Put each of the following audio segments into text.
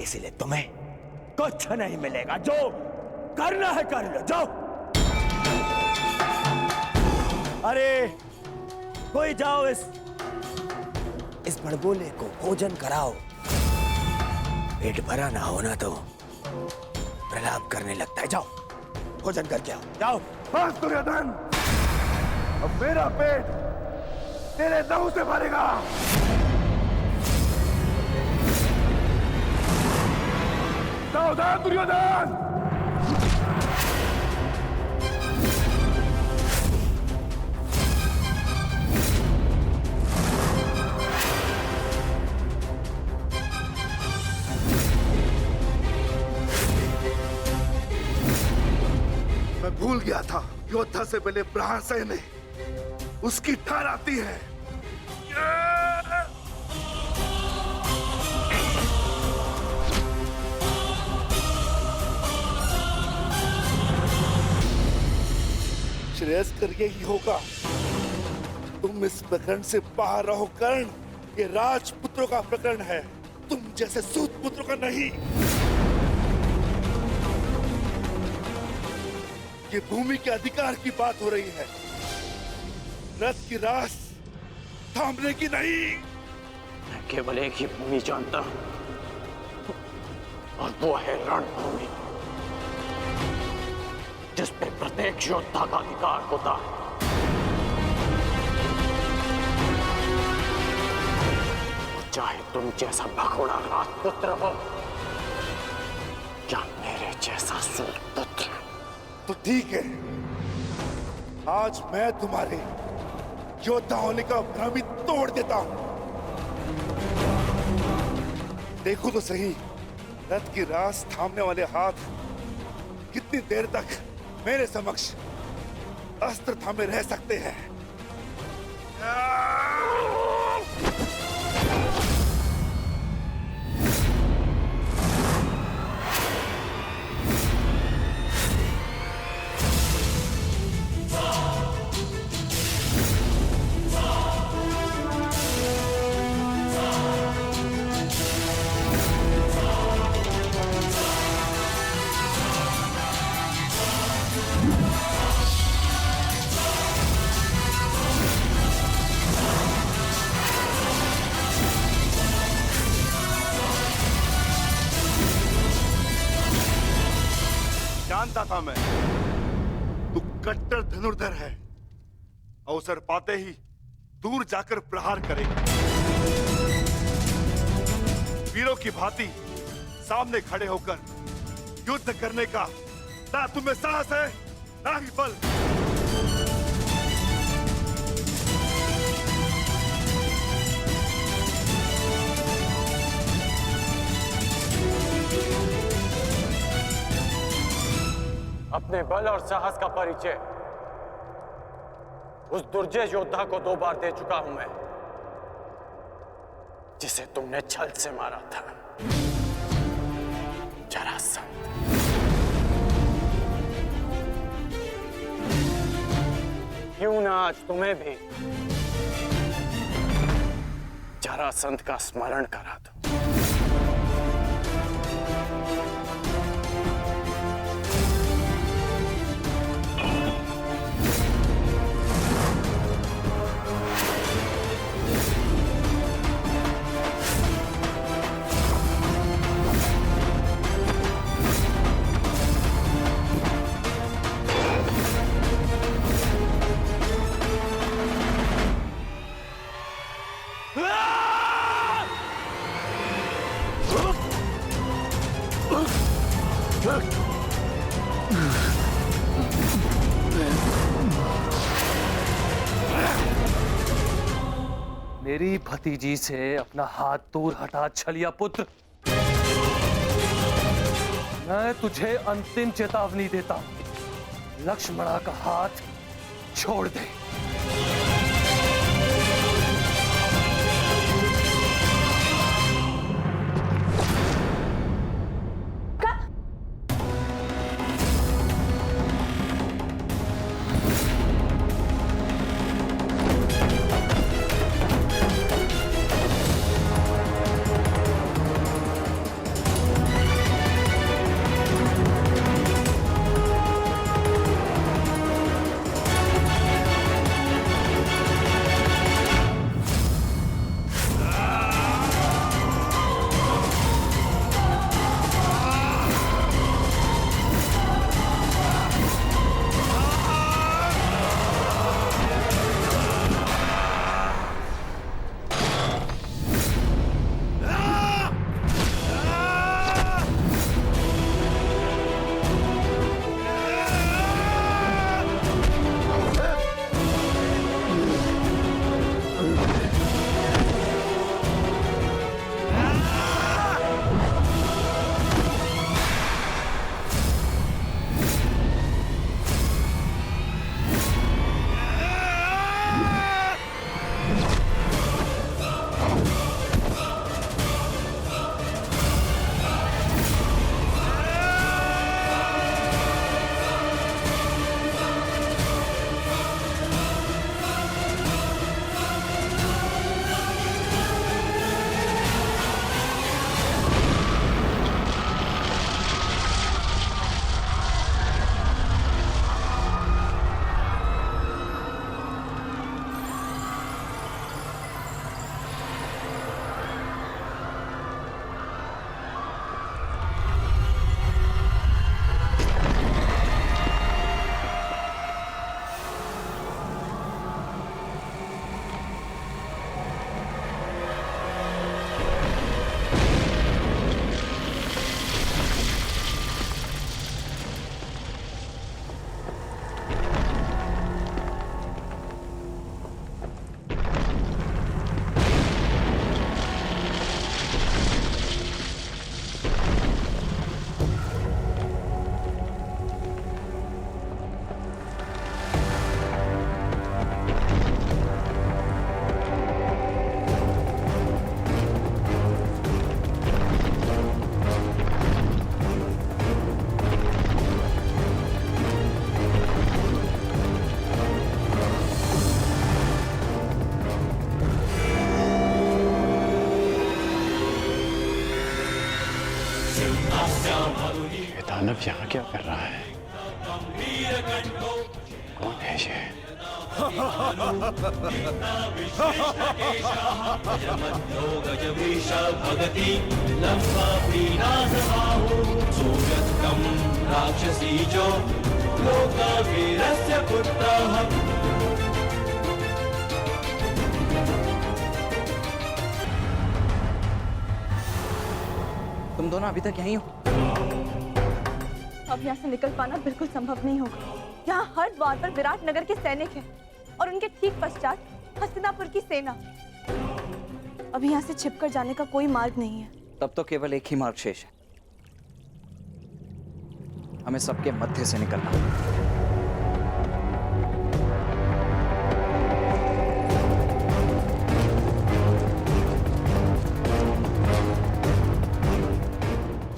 इसीलिए तुम्हें कुछ नहीं मिलेगा। जो करना है कर लो, जाओ। अरे कोई जाओ, इस बड़बोले को भोजन कराओ। पेट भरा ना होना तो प्रलाप करने लगता है। जाओ भोजन करके आओ, जाओ। बस दुर्योधन, अब मेरा पेट तेरे लहू से भरेगा। सावधान दुर्योधन। मैं भूल गया था, योद्धा से पहले प्रहार सहने उसकी ठार आती है। श्रेयस्कर यही होगा, तुम इस प्रकरण से बाहर रहो कर्ण। ये राजपुत्रों का प्रकरण है, तुम जैसे सूत पुत्रों का नहीं। ये भूमि के अधिकार की बात हो रही है, रथ की रास थामने की नहीं। मैं केवल एक ही भूमि जानता हूं, और वो है रणभूमि, जिस पे प्रत्येक योद्धा का अधिकार होता है। चाहे तुम जैसा भगोड़ा राजपुत्र हो या मेरे जैसा सूत पुत्र। तो ठीक है, आज मैं तुम्हारे योद्धा होने का भ्रम ही तोड़ देता हूं। देखो तो सही, रथ की रास थामने वाले हाथ कितनी देर तक मेरे समक्ष अस्त्र थामे रह सकते हैं। जानता था मैं, तू कट्टर धनुर्धर है। अवसर पाते ही दूर जाकर प्रहार करेगा। वीरों की भांति सामने खड़े होकर युद्ध करने का ना तुम्हें साहस है, ना ही बल। अपने बल और साहस का परिचय उस दुर्जय योद्धा को 2 बार दे चुका हूं मैं, जिसे तुमने छल से मारा था, जरासंध। क्यों ना आज तुम्हें भी जरासंध का स्मरण करा दो। मेरी भतीजी से अपना हाथ दूर हटा छलिया पुत्र। मैं तुझे अंतिम चेतावनी देता हूं, लक्ष्मणा का हाथ छोड़ दे। ये दानव यहाँ क्या कर रहा है? कौन है ये? राक्षसीजो लोकवीरस्य पुत्रः। तुम दोनों अभी तक यहीं हो? अब यहाँ से निकल पाना बिल्कुल संभव नहीं होगा। यहाँ हर द्वार पर विराट नगर के सैनिक हैं और उनके ठीक पश्चात हस्तिनापुर की सेना। अभी यहाँ से छिपकर जाने का कोई मार्ग नहीं है। तब तो केवल एक ही मार्ग शेष है, हमें सबके मध्य से निकलना।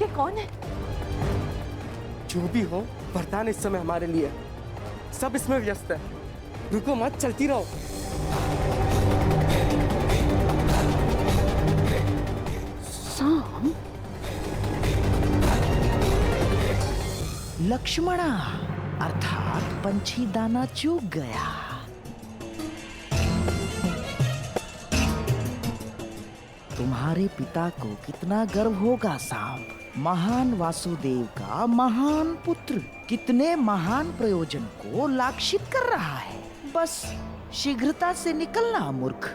ये कौन है? जो भी हो, वरदान इस समय हमारे लिए है। सब इसमें व्यस्त है। रुको मत, चलती रहो। साम, लक्ष्मणा अर्थात पंछी दाना चूक गया। तुम्हारे पिता को कितना गर्व होगा साम, महान वासुदेव का महान पुत्र कितने महान प्रयोजन को लाक्षित कर रहा है। बस शीघ्रता से निकलना मूर्ख।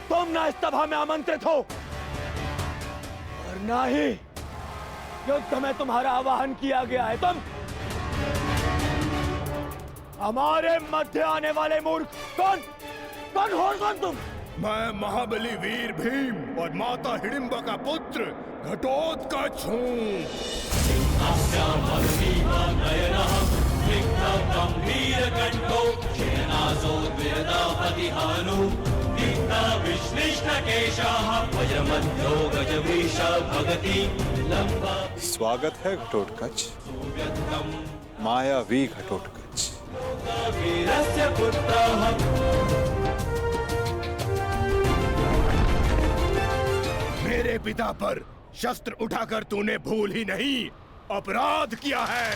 तुम ना इस सभा में आमंत्रित हो और ना ही युद्ध में तुम्हारा आवाहन किया गया है। तुम हमारे मध्य आने वाले मूर्ख कौन हो? कौन तुम? मैं महाबली वीर भीम और माता हिडिंबा का पुत्र घटोत्कच हूँ। स्वागत है घटोत्कच, मायावी घटोत्कच। मेरे पिता पर शस्त्र उठाकर तूने भूल ही नहीं अपराध किया है।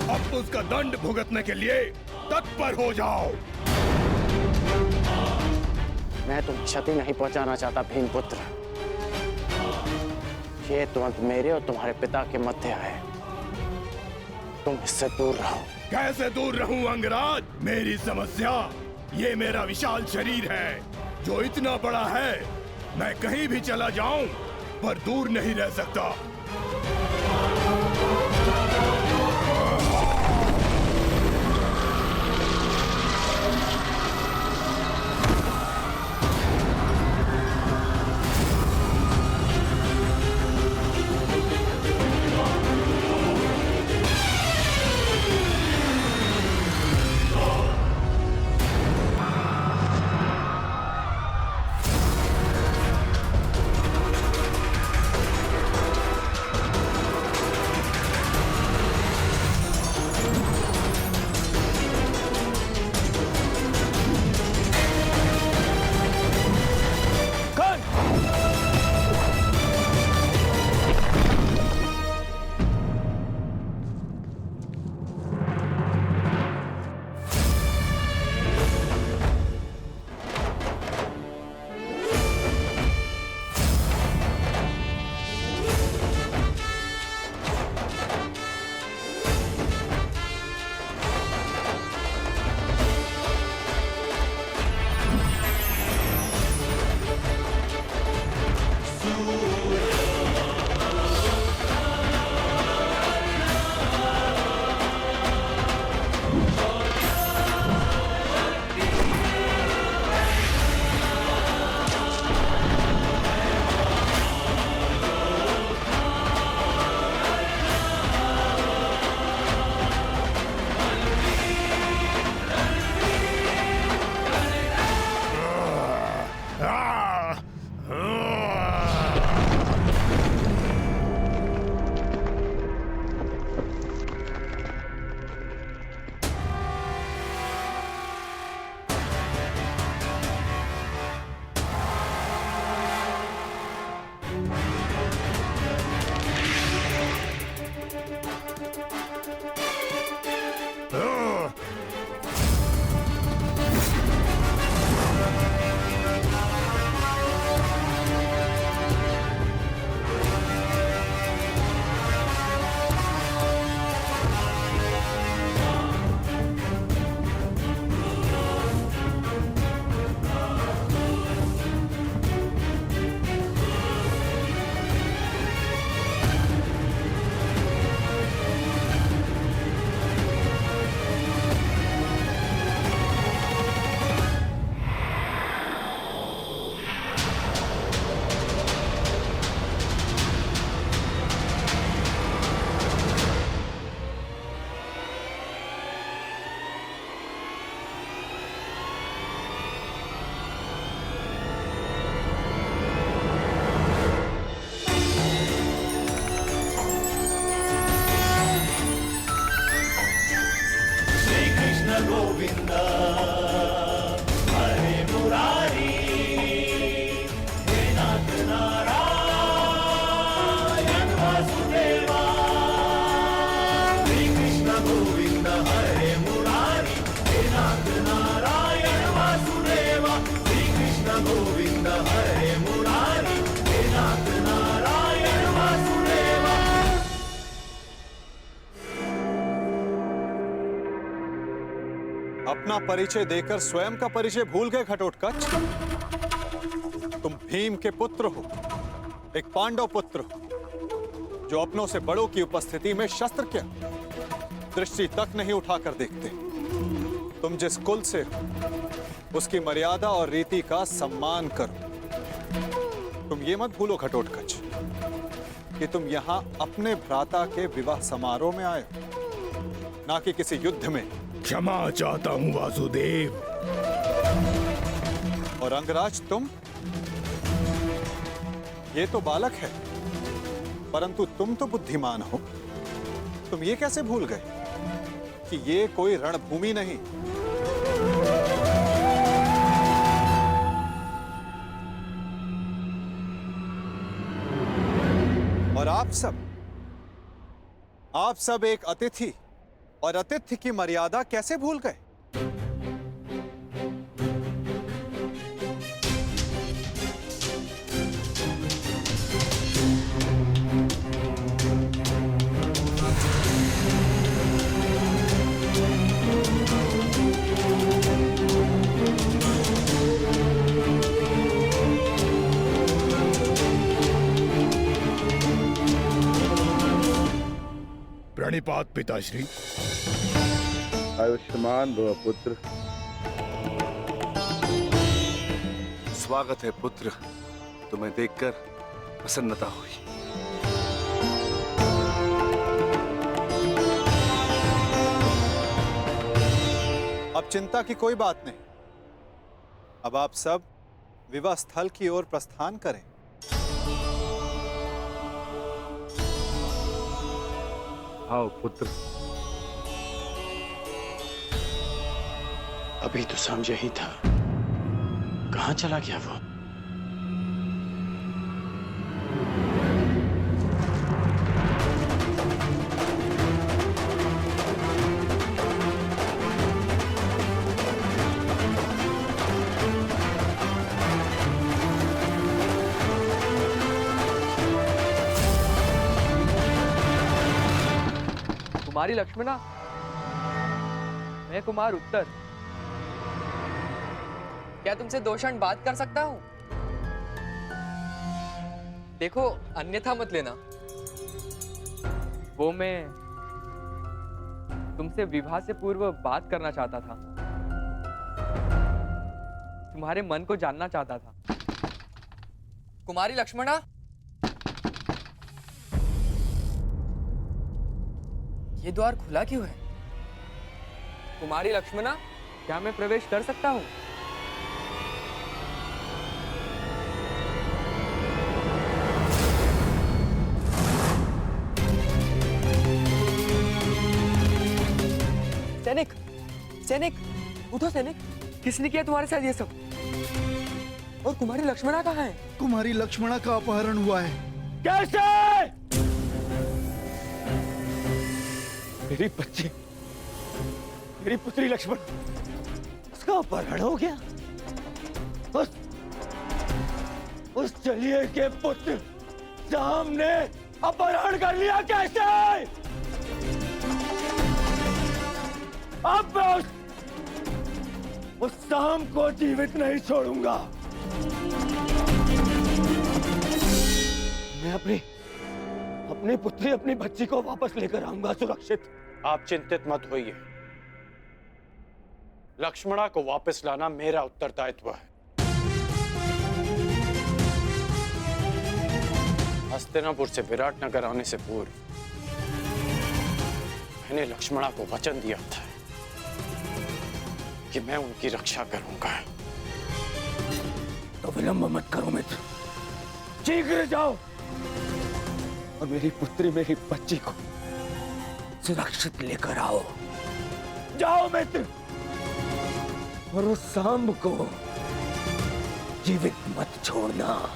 अब उसका दंड भुगतने के लिए तत्पर हो जाओ। मैं तुम क्षति नहीं पहुंचाना चाहता भीमपुत्र। ये तुरंत मेरे और तुम्हारे पिता के मध्य है, तुम इससे दूर रहो। कैसे दूर रहूं अंगराज? मेरी समस्या ये मेरा विशाल शरीर है जो इतना बड़ा है, मैं कहीं भी चला जाऊं पर दूर नहीं रह सकता। अपना परिचय देकर स्वयं का परिचय भूल गए घटोत्कच? तुम भीम के पुत्र हो, एक पांडव पुत्र हो, जो अपनों से बड़ों की उपस्थिति में शस्त्र क्या दृष्टि तक नहीं उठाकर देखते। तुम जिस कुल से हो, उसकी मर्यादा और रीति का सम्मान करो। तुम ये मत भूलो घटोत्कच कि तुम यहां अपने भ्राता के विवाह समारोह में आए हो, ना कि किसी युद्ध में। क्षमा चाहता हूं वासुदेव। और अंगराज तुम, ये तो बालक है, परंतु तुम तो बुद्धिमान हो। तुम ये कैसे भूल गए कि ये कोई रणभूमि नहीं, और आप सब एक अतिथि, और अतिथि की मर्यादा कैसे भूल गए? प्रणिपात पिताश्री। आयुष्मान भव पुत्र। स्वागत है पुत्र, तुम्हें देखकर प्रसन्नता हुई। अब चिंता की कोई बात नहीं। अब आप सब विवाह स्थल की ओर प्रस्थान करें। आओ पुत्र। अभी तो समझ ही था, कहां चला गया वो? कुमारी लक्ष्मणा, मैं कुमार उत्तर। क्या तुमसे 2 क्षण बात कर सकता हूं? देखो, अन्यथा मत लेना। वो मैं तुमसे विवाह से पूर्व बात करना चाहता था, तुम्हारे मन को जानना चाहता था। कुमारी लक्ष्मणा, ये द्वार खुला क्यों है? कुमारी लक्ष्मणा, क्या मैं प्रवेश कर सकता हूं? सैनिक, सैनिक, उठो सैनिक। किसने किया तुम्हारे साथ ये सब? और कुमारी लक्ष्मणा कहाँ है? कुमारी लक्ष्मणा का अपहरण हुआ है। कैसे? मेरी बच्ची, मेरी पुत्री लक्ष्मण, उसका अपहरण हो गया। उस चलिए के पुत्र शाम ने अपहरण कर लिया। कैसे? अब मैं उस शाम को जीवित नहीं छोड़ूंगा। मैं अपनी पुत्री, अपनी बच्ची को वापस लेकर आऊंगा सुरक्षित। आप चिंतित मत होइए, लक्ष्मणा को वापस लाना मेरा उत्तरदायित्व है। हस्तिनापुर से विराटनगर आने से पूर्व मैंने लक्ष्मणा को वचन दिया था कि मैं उनकी रक्षा करूंगा। तो विलंब मत करो मित्र, शीघ्र जाओ और मेरी पुत्री, मेरी बच्ची को सुरक्षित लेकर आओ। जाओ मित्र, और उस सांब को जीवित मत छोड़ना।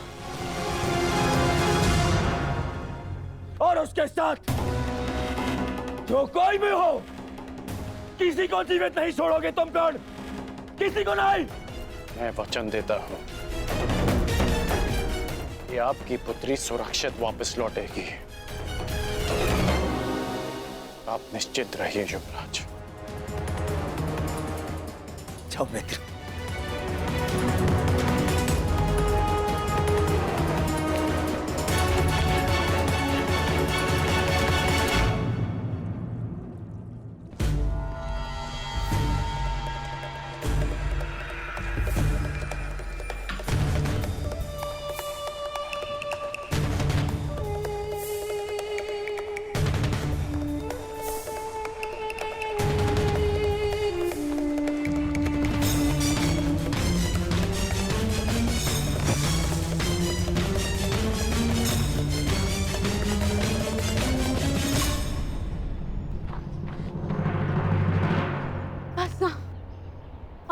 और उसके साथ जो कोई भी हो, किसी को जीवित नहीं छोड़ोगे तुम। कौन? किसी को नहीं। मैं वचन देता हूं कि आपकी पुत्री सुरक्षित वापस लौटेगी। आप निश्चित रहिए युवराज। जाओ मित्र।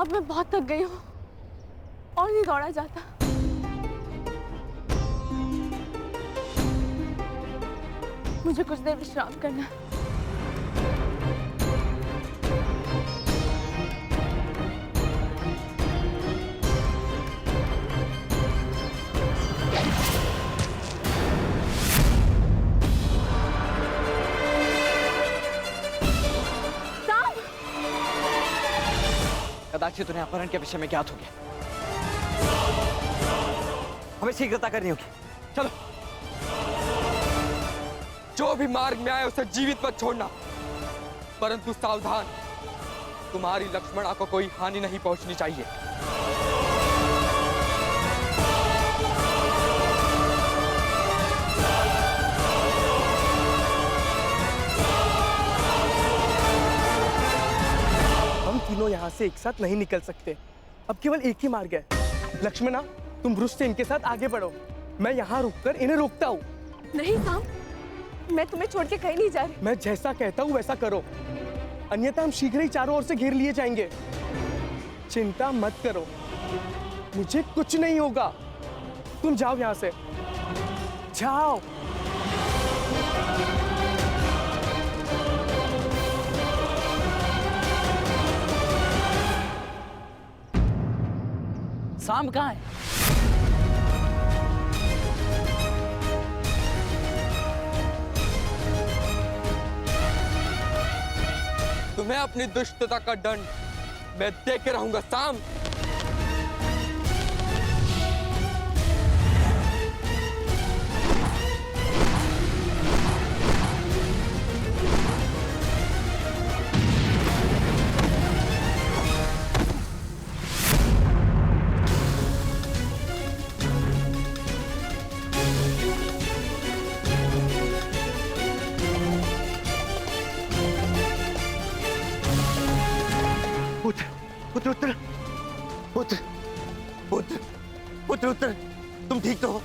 अब मैं बहुत थक गई हूँ और नहीं दौड़ा जाता। मुझे कुछ देर विश्राम करना है। कदाचित उन्हें अपहरण के विषय में ज्ञात हो गया। हमें शीघ्रता करनी होगी। चलो। जो भी मार्ग में आए उसे जीवित मत छोड़ना, परंतु सावधान, तुम्हारी लक्ष्मणा को कोई हानि नहीं पहुंचनी चाहिए। हम तीनों यहाँ से एक साथ नहीं निकल सकते। अब केवल एक ही मार्ग है। लक्ष्मणा, तुम वृक्ष से इनके साथ आगे बढ़ो, मैं यहाँ रुककर इन्हें रोकता हूँ। नहीं साम, मैं तुम्हें छोड़ के कहीं नहीं जा रही। मैं जैसा कहता हूँ वैसा करो, अन्यथा हम शीघ्र ही चारों ओर से घेर लिए जाएंगे। चिंता मत करो, मुझे कुछ नहीं होगा। तुम जाओ यहाँ से, जाओ। शाम कहाँ है? तुम्हें अपनी दुष्टता का दंड मैं दे के रहूंगा साम। पुत्र उत्तर, पुत्र पुत्र पुत्र उत्तर, तुम ठीक तो हो?